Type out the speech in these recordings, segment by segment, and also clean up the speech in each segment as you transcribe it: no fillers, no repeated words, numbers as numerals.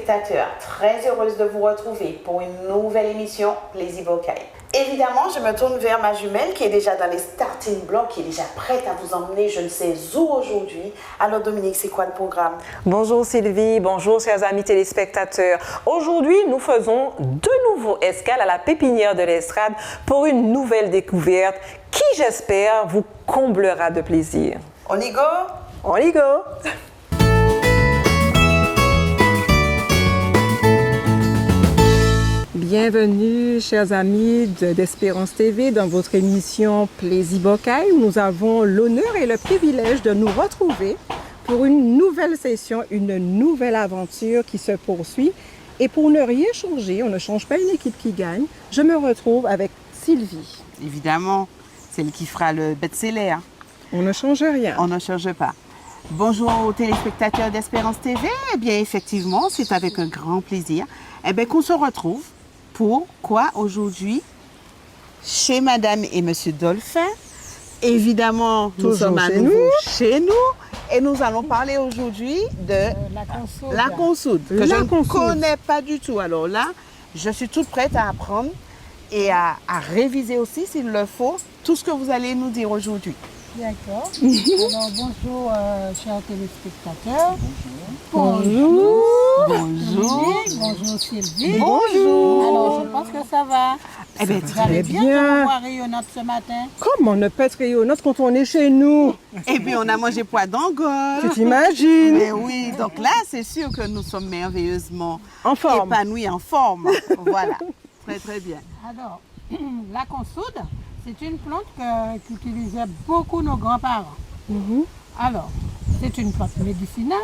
téléspectateurs, très heureuse de vous retrouver pour une nouvelle émission Plaisir Bocaille. Évidemment, je me tourne vers ma jumelle qui est déjà dans les starting blocks, qui est déjà prête à vous emmener je ne sais où aujourd'hui. Alors Dominique, c'est quoi le programme? Bonjour Sylvie, bonjour chers amis téléspectateurs. Aujourd'hui, nous faisons de nouveau escale à la pépinière de l'Estrade pour une nouvelle découverte qui, j'espère, vous comblera de plaisir. On y go? On y go! Bienvenue, chers amis d'Espérance TV, dans votre émission Plaisir Bocaille, où nous avons l'honneur et le privilège de nous retrouver pour une nouvelle session, une nouvelle aventure qui se poursuit. Et pour ne rien changer, on ne change pas une équipe qui gagne, je me retrouve avec Sylvie. Évidemment, celle qui fera le best-seller. On ne change rien. On ne change pas. Bonjour aux téléspectateurs d'Espérance TV. Eh bien, effectivement, c'est avec un grand plaisir qu'on se retrouve. Pourquoi aujourd'hui chez Madame et Monsieur Dolphin? Évidemment, nous sommes à nouveau chez nous et nous allons parler aujourd'hui de la consoude que je ne connais pas du tout. Alors là, je suis toute prête à apprendre et à réviser aussi, s'il le faut, tout ce que vous allez nous dire aujourd'hui. D'accord. Alors, bonjour, chers téléspectateurs. Bonjour. Bonjour. Bonjour, Sylvie. Bonjour. Alors, je pense que ça va. Eh bien, Vous allez bien de voir rayonnante ce matin. Comment ne pas être rayonnante quand on est chez nous? Et puis, on a mangé pois d'Angole. Tu t'imagines? Mais oui, donc là, c'est sûr que nous sommes merveilleusement En forme. épanouis, en forme. Voilà, très très bien. Alors, la consoude, c'est une plante qu'utilisaient beaucoup nos grands-parents. Alors, c'est une plante médicinale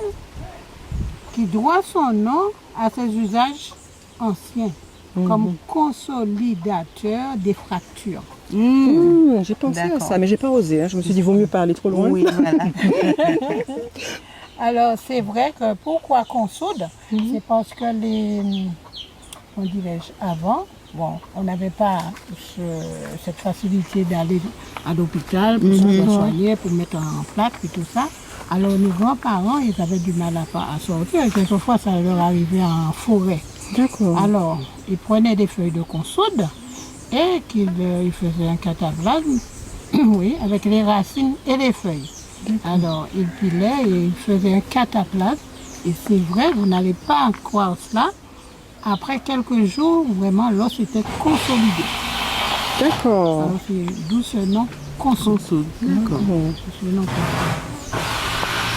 qui doit son nom à ses usages anciens, comme consolidateur des fractures. J'ai pensé à ça, mais j'ai pas osé. Je me suis dit, vaut mieux pas aller trop loin. Oui, voilà. Alors, c'est vrai que pourquoi consoude? C'est parce que avant, bon, on n'avait pas cette facilité d'aller à l'hôpital pour se soigner, pour mettre en plaque et tout ça. Alors, nos grands-parents, ils avaient du mal à sortir. Et quelquefois, ça leur arrivait en forêt. D'accord. Alors, ils prenaient des feuilles de consoude et ils faisaient un cataplasme, oui, avec les racines et les feuilles. Alors, ils pilaient et ils faisaient un cataplasme. Et c'est vrai, vous n'allez pas croire cela. Après quelques jours, vraiment, l'os était consolidé. D'accord. Alors, c'est d'où ce nom consoude. D'accord. Ce nom consoude.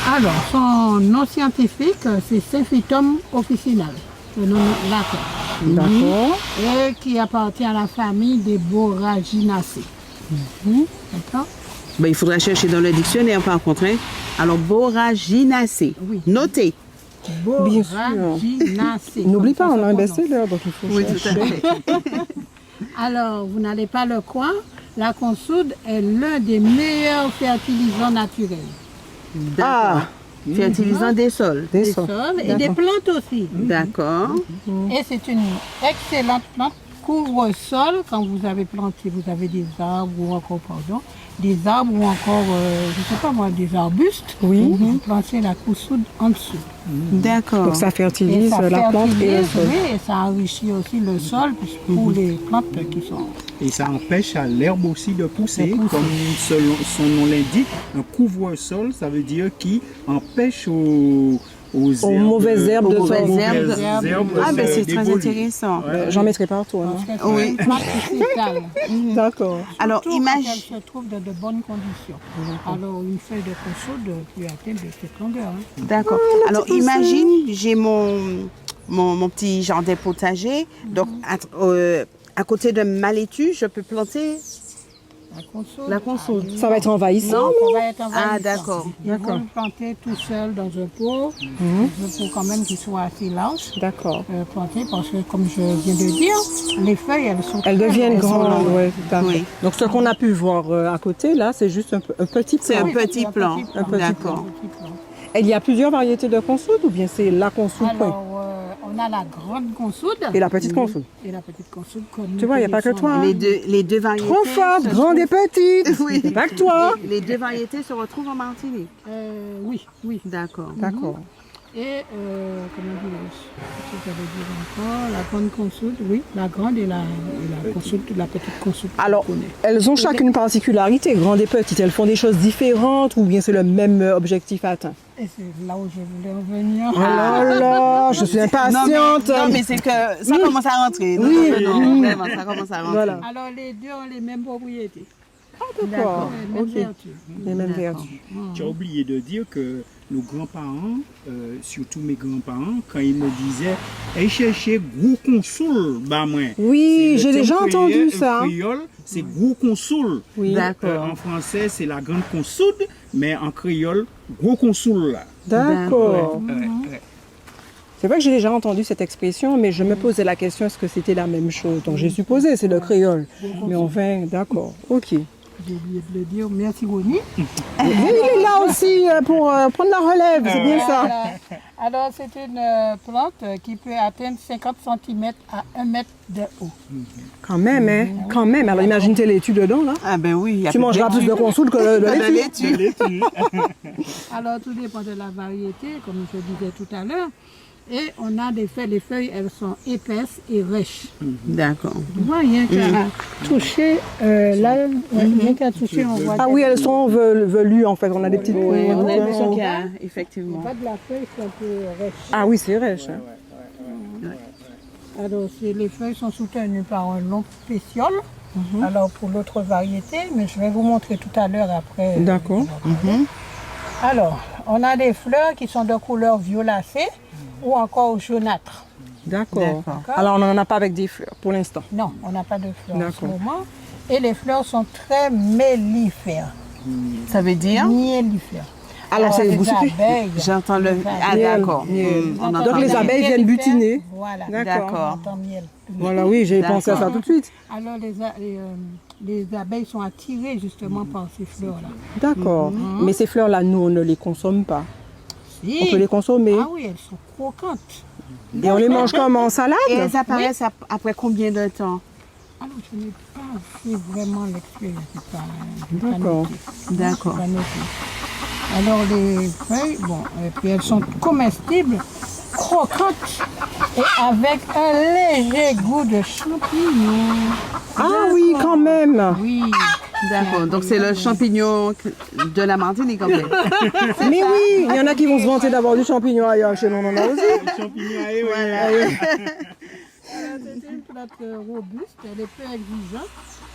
Alors, son nom scientifique, c'est Symphytum officinale, le nom latin. D'accord. Et qui appartient à la famille des Boraginaceae. D'accord? Ben, il faudra chercher dans le dictionnaire par contre. Alors, Boraginaceae. Oui. Notez. Bien sûr. Boraginaceae. N'oublie pas, on a un Comme ça best-seller, donc il faut Oui, tout à chercher. fait. Alors, vous n'allez pas le croire, la consoude est l'un des meilleurs fertilisants naturels. D'accord. Fertilisant des sols. Des sols et des plantes aussi. D'accord. Et c'est une excellente plante couvre-sol quand vous avez planté, vous avez des arbres ou encore, des arbres ou encore, je ne sais pas moi, des arbustes. Oui. Vous plantez la consoude en dessous. D'accord. Donc ça Et fertilise ça la plante et le fertilise, sol. oui, et ça enrichit aussi le sol pour les plantes qui sont... Et ça empêche à l'herbe aussi de pousser, comme son nom l'indique. Un couvre-sol, ça veut dire qui empêche aux mauvaises herbes de Ah, ben c'est très intéressant. J'en mettrai partout. Parce que c'est Oui. une plante qui s'étale. D'accord. Alors, Surtout imagine. quand elle se trouve dans de bonnes conditions. Alors, une feuille de consoude peut atteindre de cette longueur. D'accord. Alors, imagine, j'ai mon petit jardin potager. Donc, à côté de ma laitue, je peux planter la consoude. Ça va être envahissant. Non, ça va être envahissant. Ah, d'accord. Ils vont le planter tout seul dans un pot. Il faut quand même qu'il soit assez large. D'accord. Planter parce que, comme je viens de dire, les feuilles, elles sont Elles deviennent grandes, longues. oui. Oui. Donc ce qu'on a pu voir à côté, là, c'est juste un petit C'est plant. un petit plant. Un petit D'accord. Et il y a plusieurs variétés de consoude ou bien c'est la consoude point? Alors, on a la grande consoude. Et la petite consoude. Et la petite consoude comme Tu vois, il n'y a pas que toi. Les deux variétés. Trop forte, se grande et petite. Oui. Il n'y a pas que toi. Les deux variétés se retrouvent en Martinique. Oui. D'accord. D'accord. Et, comment dirais-je, qu'est-ce que j'allais dire encore? La grande consoude, oui, la grande et la consoude, la petite consoude. Alors, qu'on connaît. elles ont chacune une particularité, grande et petite. Elles font des choses différentes ou bien c'est le même objectif atteint? Et c'est là où je voulais en venir. Oh là là, je suis impatiente. Non, mais c'est que ça commence à rentrer. Non, Oui. non, non, vraiment, ça commence à rentrer. Voilà. Alors, les deux ont les mêmes propriétés. D'accord. Les mêmes Ok. vertus. Les mêmes D'accord. vertus. Tu as oublié de dire que nos grands-parents, surtout mes grands-parents, quand ils me disaient « Hey, chercher gros console, bah moi ». Oui, C'est j'ai le déjà terme entendu ça. créole, c'est gros console. Oui. D'accord. En français, c'est la grande consoude, mais en créole, gros console. Là. D'accord. Ouais. C'est vrai que j'ai déjà entendu cette expression, mais je me posais la question est-ce que c'était la même chose. Donc j'ai supposé c'est le créole. Mais enfin, d'accord, ok. J'ai oublié de le dire. Merci, Ronnie. Et il est là aussi pour prendre la relève, c'est bien ça. Voilà. Alors, c'est une plante qui peut atteindre 50 cm à 1 mètre de haut. Quand même, hein, quand même. Alors imagine tes laitues dedans, là. Ah ben oui, il y a Tu mangeras plus de consoude que de laitue. laitue. Alors, tout dépend de la variété, comme je disais tout à l'heure. Et on a des feuilles, les feuilles, elles sont épaisses et riches. D'accord. Tu vois, rien qu'à toucher, là, rien qu'à toucher, on voit Ah oui, elles sont velues en fait. On a des petites. Oui, on a Ouais. l'impression qu'il y a, le effectivement. bas de la feuille, c'est un peu riche. Ah oui, c'est riche. Hein. Alors, les feuilles sont soutenues par un long pétiole. Alors, pour l'autre variété, mais je vais vous montrer tout à l'heure après. D'accord. Alors, on a des fleurs qui sont de couleur violacée ou encore jaunâtre. D'accord. D'accord. Alors on n'en a pas avec des fleurs pour l'instant. Non, on n'a pas de fleurs en ce D'accord. moment. Et les fleurs sont très mellifères. Ça veut dire Mellifères. Alors c'est les vous suffit. abeilles. j'entends le. Ah Miel, d'accord. miel. On Donc entend les bien. abeilles viennent butiner. Voilà. D'accord. On entend miel. Voilà, oui, j'ai pensé à ça tout de suite. Alors les abeilles sont attirées justement par ces fleurs-là. D'accord. Mais ces fleurs-là, nous, on ne les consomme pas. Si. On peut les consommer. Ah oui, elles sont croquantes. Et on les mange comme en salade. Et elles apparaissent après combien de temps? Alors je n'ai pas fait vraiment l'expérience. D'accord. D'accord. Alors les feuilles, bon, et puis elles sont comestibles, croquantes et avec un léger goût de champignon. Ah oui, quand même. Oui. D'accord. Donc c'est le champignon de la Martinique en fait. Mais oui, il y en a qui vont se vanter d'avoir du champignon ailleurs. Chez nous, on en a aussi. C'est une plante robuste, elle est peu exigeante,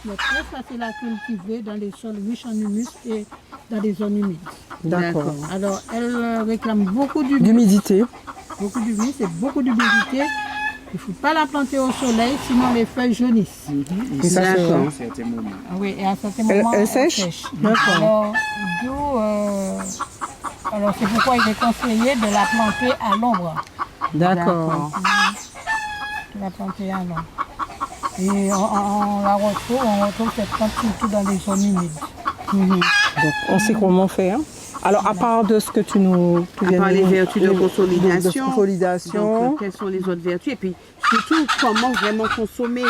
mais très facile à cultiver dans les sols riches en humus et dans les zones humides. D'accord. Alors elle réclame beaucoup d'humidité. D'humidité. Beaucoup d'humidité, c'est beaucoup d'humidité. Il ne faut pas la planter au soleil, sinon les feuilles jaunissent. Et ça, c'est D'accord. À certains moments. Ah oui, et à certains Elle- moments, elle sèche D'accord. Alors c'est pourquoi il est conseillé de la planter à l'ombre. D'accord. De la planter à l'ombre. Et on la retrouve, on retrouve cette plante surtout dans les zones humides. Donc, on sait comment faire. Alors, à part de ce que tu nous... tu À viens part de les nous- vertus de consolidation. De consolidation. Donc, quelles sont les autres vertus? Et puis, surtout, comment vraiment consommer?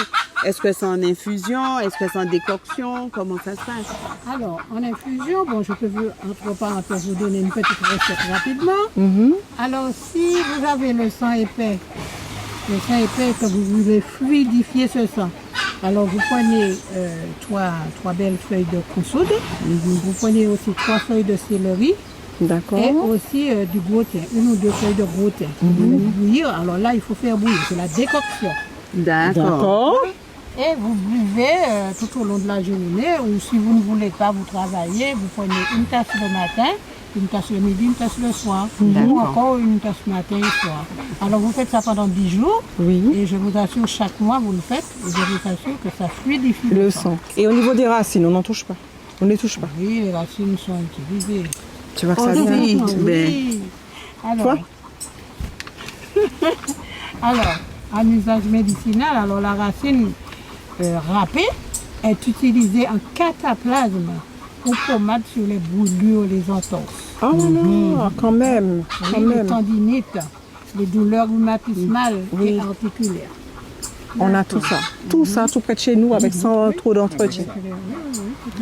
Est-ce que c'est en infusion? Est-ce que c'est en décoction? Comment ça se passe? Alors, en infusion, bon, je peux vous, entre parenthèses, vous donner une petite recette rapidement. Mhm. Alors, si vous avez le sang épais, que vous voulez fluidifier ce sang, alors vous prenez trois belles feuilles de consoude, vous prenez aussi 3 feuilles de céleri D'accord. et aussi du gros thym, 1 ou 2 feuilles de gros thym. Vous mettez bouillir, alors là, il faut faire bouillir, c'est la décoction. D'accord. D'accord. Et vous buvez tout au long de la journée, ou si vous ne voulez pas vous travailler, vous prenez une tasse le matin, une tasse le midi, une tasse le soir, ou encore une tasse matin et soir. Alors vous faites ça pendant 10 jours, Oui. et je vous assure, chaque mois vous le faites, et je vous assure que ça fluidifie Le sang. Et au niveau des racines, on n'en touche pas. On ne les touche pas. Oui, les racines sont utilisées. Tu vois que ça Oh, vient. oui. Oui. Alors, Quoi alors, en usage médicinal, alors la racine râpée est utilisée en cataplasme ou pommade sur les brûlures, les entorses. Ah non, quand même. Quand Oui, les même. tendinites, les douleurs rhumatismales Oui. et articulaires. On a tout ça. Tout ça, tout près de chez nous, avec sans trop d'entretien.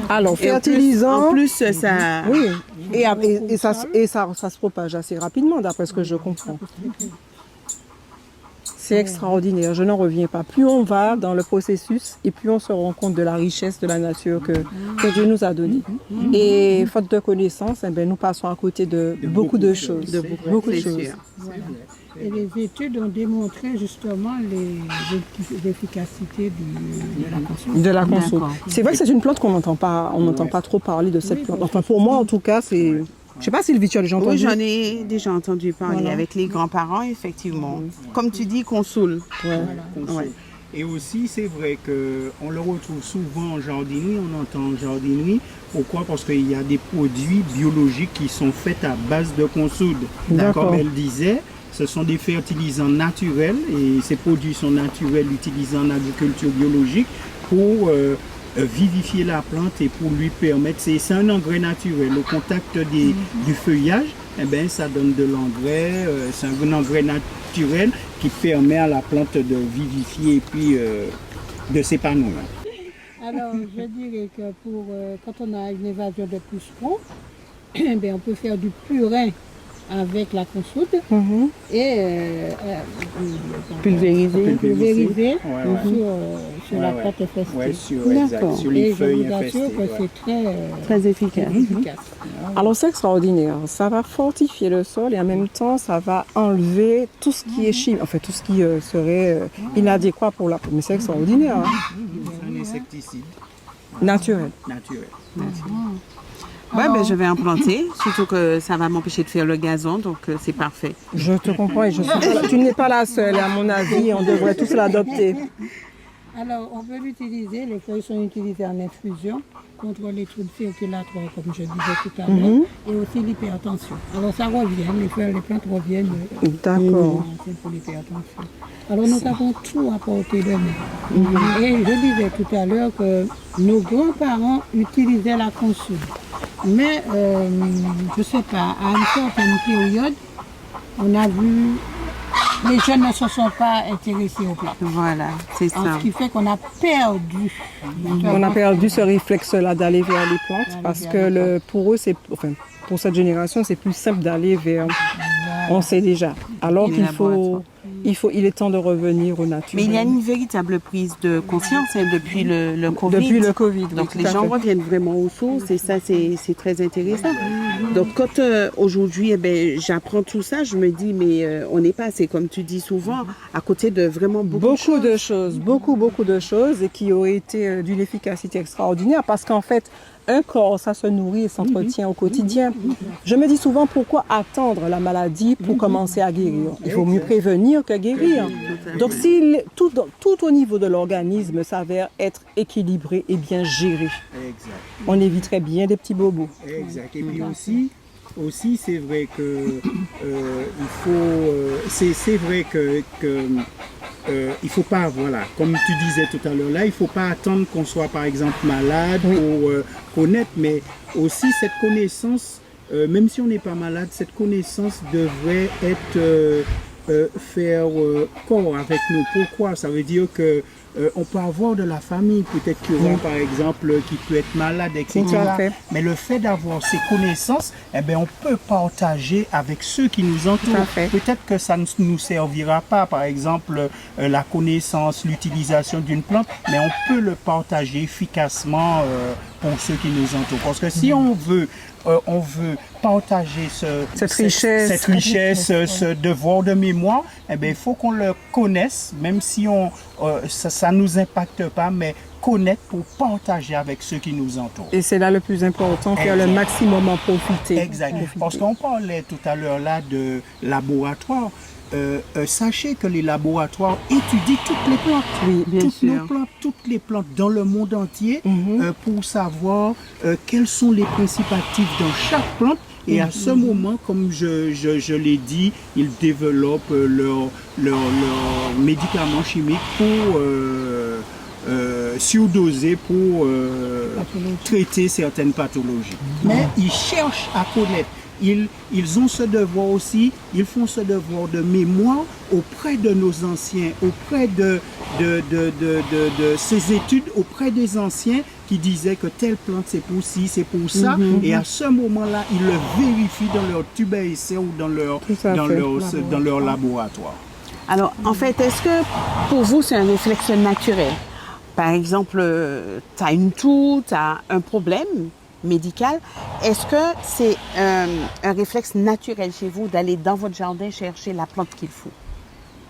Alors, Et en plus- fertilisant. En plus, ça. Oui, et ça se propage assez rapidement, d'après ce que je comprends. C'est extraordinaire, je n'en reviens pas. Plus on va dans le processus et plus on se rend compte de la richesse de la nature que Dieu nous a donnée. Et faute de connaissances, eh ben, nous passons à côté de beaucoup de choses. Beaucoup de C'est choses. sûr. Et les études ont démontré justement l'efficacité de la consommateurs. De la conso. D'accord. C'est vrai que c'est une plante qu'on n'entend pas, on n'entend pas trop parler de cette plante. Enfin, pour moi, en tout cas, c'est. Je sais pas si tu as déjà entendu. Oui, j'en ai déjà entendu parler Voilà. avec les grands-parents, effectivement. Comme tu dis, qu'on saoule. Ouais. Ouais. Et aussi, c'est vrai qu'on le retrouve souvent en jardinerie, on entend en jardinerie. Pourquoi? Parce qu'il y a des produits biologiques qui sont faits à base de consoude. D'accord. Comme elle disait, ce sont des fertilisants naturels et ces produits sont naturels utilisés en agriculture biologique pour vivifier la plante et pour lui permettre, c'est un engrais naturel. Au contact du feuillage, eh ben, ça donne de l'engrais, c'est un engrais naturel qui permet à la plante de vivifier et puis de s'épanouir. Alors, je dirais que pour, quand on a une évasion de pucerons, ben, on peut faire du purin avec la consoude Mhm. et Pulvériser. pulvériser Ouais. sur la Ouais. plante infestée. Ouais, sur, D'accord. exact, sur les Et je feuilles vous infestées. assure que Ouais. c'est très Très efficace. efficace. Alors c'est extraordinaire, ça va fortifier le sol et en même temps ça va enlever tout ce qui est chimique, enfin tout ce qui serait inadéquat pour la peau. Mais c'est extraordinaire, hein. C'est un insecticide Naturel. naturel. Ouais, ben, je vais en planter, surtout que ça va m'empêcher de faire le gazon, donc c'est parfait. Je te comprends et tu n'es pas la seule, à mon avis, on devrait tous l'adopter. Alors, on peut l'utiliser, les feuilles sont utilisées en infusion contre les troubles circulatoires, comme je disais tout à l'heure, et aussi l'hypertension. Alors, ça revient, les plantes reviennent. D'accord. C'est pour l'hypertension. Alors, nous avons tout apporté de nous. Et je disais tout à l'heure que nos grands-parents utilisaient la consoude. Mais, je ne sais pas, à une certaine période, on a vu, les jeunes ne se sont pas intéressés aux plantes. Voilà, c'est Alors, ça. ce qui fait qu'on a perdu. On a perdu ce réflexe-là d'aller vers les plantes parce que pour eux, pour cette génération, c'est plus simple d'aller vers, on sait déjà. Alors Les qu'il laboratoires. il est temps de revenir au naturel. Mais il y a une véritable prise de conscience depuis le Covid. Depuis le Covid, oui, Donc tout les à gens fait. reviennent vraiment aux sources et ça c'est très intéressant. Donc quand aujourd'hui j'apprends tout ça, je me dis mais on n'est pas assez, comme tu dis souvent, à côté de vraiment beaucoup de choses. Beaucoup de choses et qui ont été d'une efficacité extraordinaire parce qu'en fait, un corps, ça se nourrit et s'entretient au quotidien. Je me dis souvent pourquoi attendre la maladie pour commencer à guérir. Il vaut mieux prévenir que guérir. Donc si tout au niveau de l'organisme s'avère être équilibré et bien géré, Exact. on éviterait bien des petits bobos. Exact. Et puis aussi c'est vrai que il faut, c'est vrai que il faut pas, voilà, comme tu disais tout à l'heure là, il faut pas attendre qu'on soit par exemple malade pour connaître, mais aussi cette connaissance, même si on n'est pas malade, cette connaissance devrait être faire corps avec nous. Pourquoi? Ça veut dire que on peut avoir de la famille, peut-être qu'il y aura par exemple qui peut être malade, etc. Tout à fait. Mais le fait d'avoir ces connaissances, eh ben, on peut partager avec ceux qui nous Tout à entourent. fait. Peut-être que ça ne nous servira pas, par exemple, la connaissance, l'utilisation d'une plante, mais on peut le partager efficacement pour ceux qui nous entourent. Parce que si on veut partager cette richesse, ce devoir de mémoire, eh bien, il faut qu'on le connaisse, même si ça ne nous impacte pas, mais connaître pour partager avec ceux qui nous entourent. Et c'est là le plus important, faire le maximum en profiter. Exact. Parce qu'on parlait tout à l'heure là de laboratoire. Sachez que les laboratoires étudient toutes les plantes, Oui, bien sûr. toutes les plantes dans le monde entier pour savoir quels sont les principes actifs dans chaque plante. Et à ce moment, comme je l'ai dit, ils développent leurs médicaments chimiques pour surdoser, pour traiter certaines pathologies. Mais ils cherchent à connaître ils ont ce devoir aussi, ils font ce devoir de mémoire auprès de nos anciens, auprès de ces études, auprès des anciens qui disaient que telle plante c'est pour ci, c'est pour ça, et à ce moment-là, ils le vérifient dans leur tube à essai ou dans leur laboratoire. Alors, en fait, est-ce que pour vous, c'est un réflexe naturel? Par exemple, tu as une toux, tu as un problème médical. Est-ce que c'est un réflexe naturel chez vous d'aller dans votre jardin chercher la plante qu'il faut?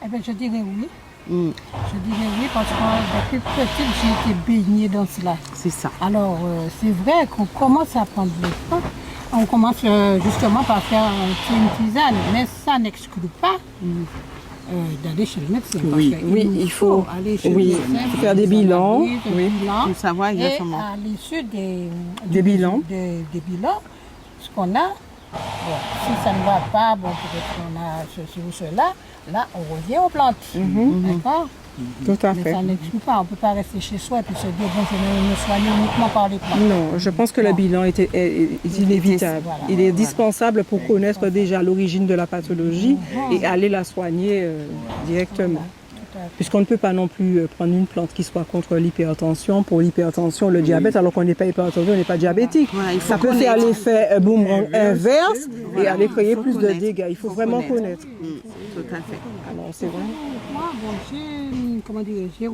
Eh bien, je dirais oui. Je dirais oui parce que depuis petite, j'ai été baignée dans cela. C'est ça. Alors, c'est vrai qu'on commence à prendre le temps. On commence justement par faire une tisane, mais ça n'exclut pas d'aller chez le médecin. Oui, il faut aller chez le médecin, faire des bilans. Pour savoir exactement. Et à l'issue Des bilans. Des bilans, ce qu'on a, bon, si ça ne va pas, bon, peut-être qu'on a ceci ou cela, là, on revient aux plantes. D'accord? Tout à Mais fait. ça n'exclut pas, on ne peut pas rester chez soi et puis se dire, bon, je vais me soigner uniquement par les plantes. Non, je pense que le bilan est inévitable. Voilà. Il est indispensable pour connaître déjà l'origine de la pathologie et aller la soigner directement. Puisqu'on ne peut pas non plus prendre une plante qui soit contre l'hypertension, pour l'hypertension, le diabète, alors qu'on n'est pas hypertendu, on n'est pas diabétique. Voilà, il faut ça peut faire l'effet boomerang inverse et aller créer plus de connaître. dégâts. Il faut vraiment connaître. Tout à fait. Alors, c'est vrai. Moi, bon, j'ai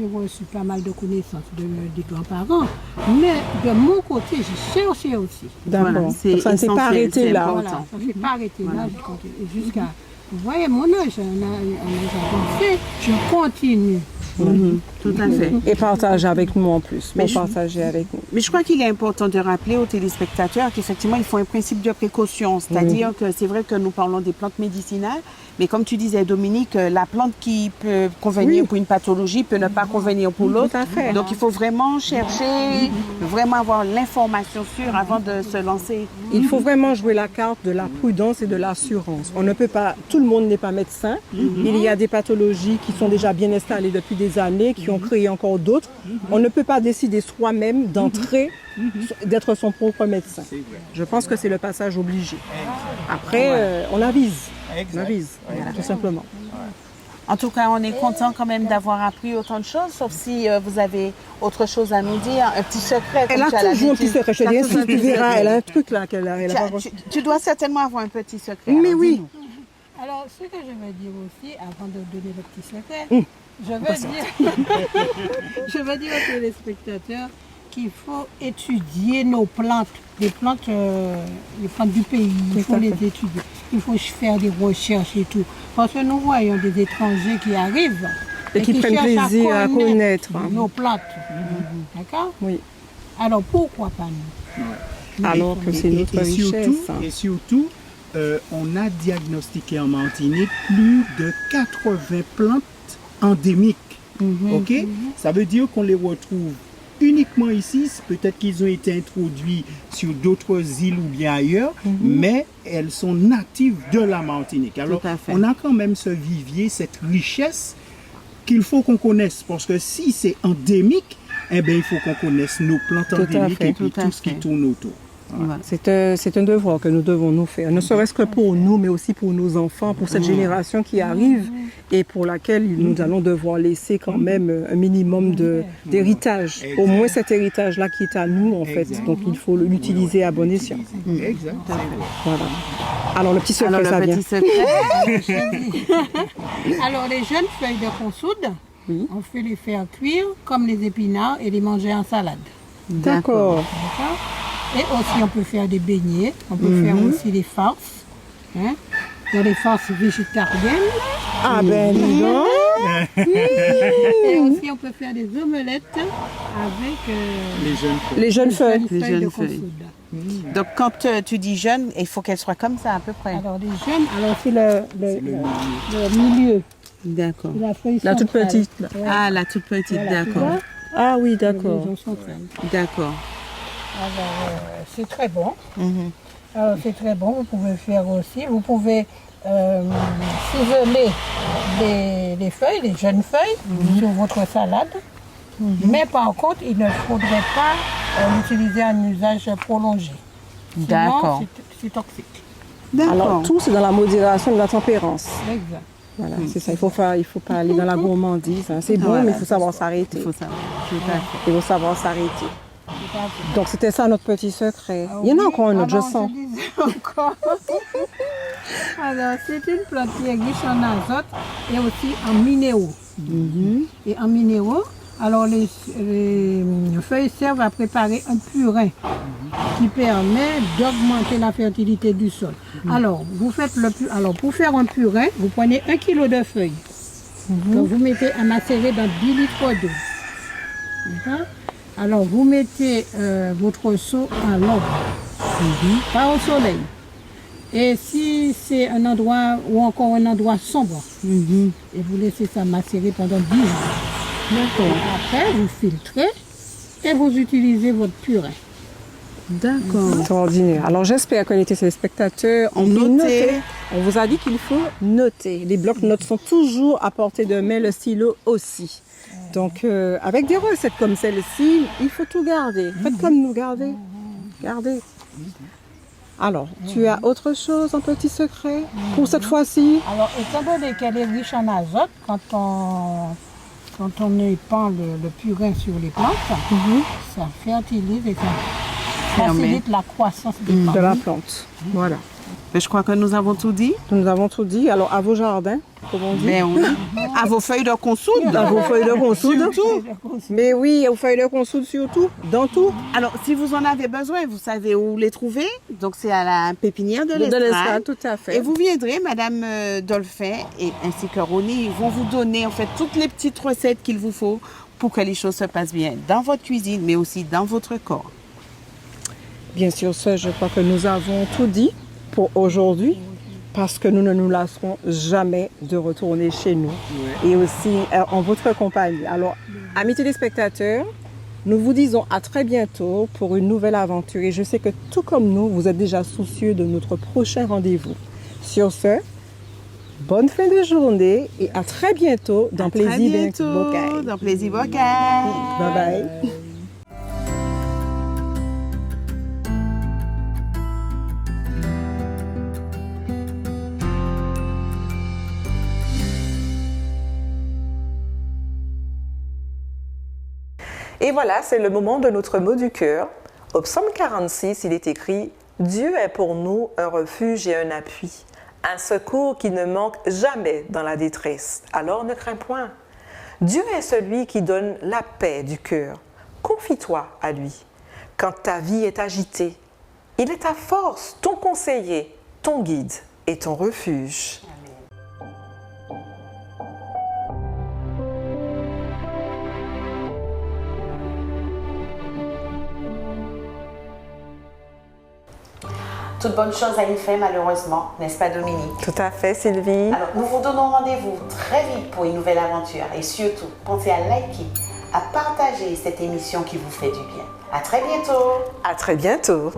reçu pas mal de connaissances des grands-parents, mais de mon côté, j'ai cherché aussi. D'accord. Voilà, c'est Donc, ça ne s'est pas essentiel, arrêté c'est là. important. Voilà, ça ne s'est pas arrêté là jusqu'à... Vous voyez mon âge, on a avancé, je continue. Tout à fait. Et partager avec nous en plus. Mais Pour partager avec nous. Mais je crois qu'il est important de rappeler aux téléspectateurs qu'effectivement, il faut un principe de précaution. C'est-à-dire que c'est vrai que nous parlons des plantes médicinales, mais comme tu disais, Dominique, la plante qui peut convenir pour une pathologie peut ne pas convenir pour l'autre. Tout à fait. Donc, il faut vraiment chercher, vraiment avoir l'information sûre avant de se lancer. Il faut vraiment jouer la carte de la prudence et de l'assurance. On ne peut pas, tout le monde n'est pas médecin. Il y a des pathologies qui sont déjà bien installées depuis des années, qui ont créé encore d'autres. On ne peut pas décider soi-même d'entrer, d'être son propre médecin. Je pense que c'est le passage obligé. Après, on avise. On avise, tout simplement. En tout cas, on est content quand même d'avoir appris autant de choses, sauf si vous avez autre chose à nous dire, un petit secret. Elle a toujours un petit secret. Je te dis, tu verras, elle a un truc là qu'elle a. Tu dois certainement avoir un petit secret. Mais alors oui. dis-nous. Alors, ce que je veux dire aussi, avant de donner le petit secret, je veux dire aux téléspectateurs qu'il faut étudier nos plantes, les plantes du pays, il faut les étudier. Il faut faire des recherches et tout. Parce que nous voyons des étrangers qui arrivent Et qui prennent cherchent plaisir à connaître. nos plantes. D'accord? Oui. Alors, pourquoi pas nous? Alors que c'est notre richesse. Et surtout, on a diagnostiqué en Martinique plus de 80 plantes endémiques. Ok? Ça veut dire qu'on les retrouve uniquement ici. Peut-être qu'ils ont été introduits sur d'autres îles ou bien ailleurs, mais elles sont natives de la Martinique. Alors, on a quand même ce vivier, cette richesse qu'il faut qu'on connaisse. Parce que si c'est endémique, eh bien, il faut qu'on connaisse nos plantes endémiques et puis tout ce qui tourne autour. Voilà. C'est un devoir que nous devons nous faire, ne serait-ce que pour nous, mais aussi pour nos enfants, pour cette génération qui arrive et pour laquelle nous allons devoir laisser quand même un minimum d'héritage. Au moins cet héritage-là qui est à nous, en fait. Donc il faut l'utiliser à bon escient. Exact. Voilà. Alors le petit secret, ça vient. Alors les jeunes feuilles de consoude, on fait les faire cuire comme les épinards et les manger en salade. D'accord. D'accord. Et aussi, on peut faire des beignets, on peut faire aussi des farces. Hein? Il y a des farces végétariennes. Ah ben dis donc. Et aussi, on peut faire des omelettes avec Les jeunes feuilles. les jeunes feuilles de feuilles. consoude. Donc, quand tu dis jeune, il faut qu'elles soient comme ça à peu près. Alors, les jeunes, alors c'est le milieu. D'accord. La feuille La toute centrale. petite. Là. Ah, la toute petite, Voilà, tu d'accord. vois, Ah oui, la d'accord. maison centrale. D'accord. Alors, c'est très bon. Alors, c'est très bon. Vous pouvez faire aussi. Vous pouvez ciseler les feuilles, les jeunes feuilles, sur votre salade. Mais par contre, il ne faudrait pas l'utiliser en usage prolongé. Sinon, D'accord. c'est toxique. D'accord. Alors, tout, c'est dans la modération de la tempérance. Exact. Voilà, c'est ça. Il faut pas aller dans la gourmandise, hein. C'est bon, Voilà, mais il faut savoir s'arrêter. Il faut savoir. Tout à fait. Il faut savoir s'arrêter. Tout à fait. Donc, c'était ça notre petit secret. Il y en a encore un autre, je Alors, sens. je disais encore. Alors, c'est une plante qui est riche en azote et aussi en minéraux. Et en minéraux, alors les feuilles servent à préparer un purin qui permet d'augmenter la fertilité du sol. Alors, vous faites alors, pour faire un purin, vous prenez 1 kg de feuilles. Donc, vous mettez à macérer dans 10 litres d'eau. D'accord. Alors, vous mettez votre seau à l'ombre, pas au soleil. Et si c'est un endroit ou encore un endroit sombre, et vous laissez ça macérer pendant 10 jours. D'accord. Après, vous filtrez et vous utilisez votre purin. D'accord. Extraordinaire. Alors, j'espère que les téléspectateurs ont Noté. noté. On vous a dit qu'il faut noter. Les blocs-notes sont toujours à portée de main, le stylo aussi. Donc, avec des recettes comme celle-ci, il faut tout garder. Faites comme nous, gardez. Gardez. Alors, tu as autre chose, un petit secret pour cette fois-ci? Alors, étant donné qu'elle est riche en azote, quand on épand le purin sur les plantes, ça fertilise et ça facilite la croissance des plantes. De la plante. Voilà. Mais je crois que nous avons tout dit. Nous avons tout dit. Alors, à vos jardins, comme on dit. Ben oui. À vos feuilles de consoude. À vos feuilles de consoude. Mais oui, aux feuilles de consoude surtout, dans tout. Alors, si vous en avez besoin, vous savez où les trouver. Donc, c'est à la pépinière de l'Estrade. l'estrade, tout à fait. Et vous viendrez, Madame Dolphin et ainsi que Ronnie, ils vont vous donner en fait toutes les petites recettes qu'il vous faut pour que les choses se passent bien dans votre cuisine, mais aussi dans votre corps. Bien sûr, ça, je crois que nous avons tout dit pour aujourd'hui, parce que nous ne nous lasserons jamais de retourner chez nous et aussi en votre compagnie. Alors, amis téléspectateurs, nous vous disons à très bientôt pour une nouvelle aventure et je sais que tout comme nous, vous êtes déjà soucieux de notre prochain rendez-vous. Sur ce, bonne fin de journée et à très bientôt dans Plaisir Bocaille. Dans Plaisir Bocaille. Bye bye. Et voilà, c'est le moment de notre mot du cœur. Au psaume 46, il est écrit « Dieu est pour nous un refuge et un appui, un secours qui ne manque jamais dans la détresse. Alors ne crains point. Dieu est celui qui donne la paix du cœur. Confie-toi à lui. Quand ta vie est agitée, il est ta force, ton conseiller, ton guide et ton refuge. » Toute bonne chose a une fin, malheureusement, n'est-ce pas, Dominique? Tout à fait, Sylvie. Alors, nous vous donnons rendez-vous très vite pour une nouvelle aventure. Et surtout, pensez à liker, à partager cette émission qui vous fait du bien. À très bientôt! À très bientôt.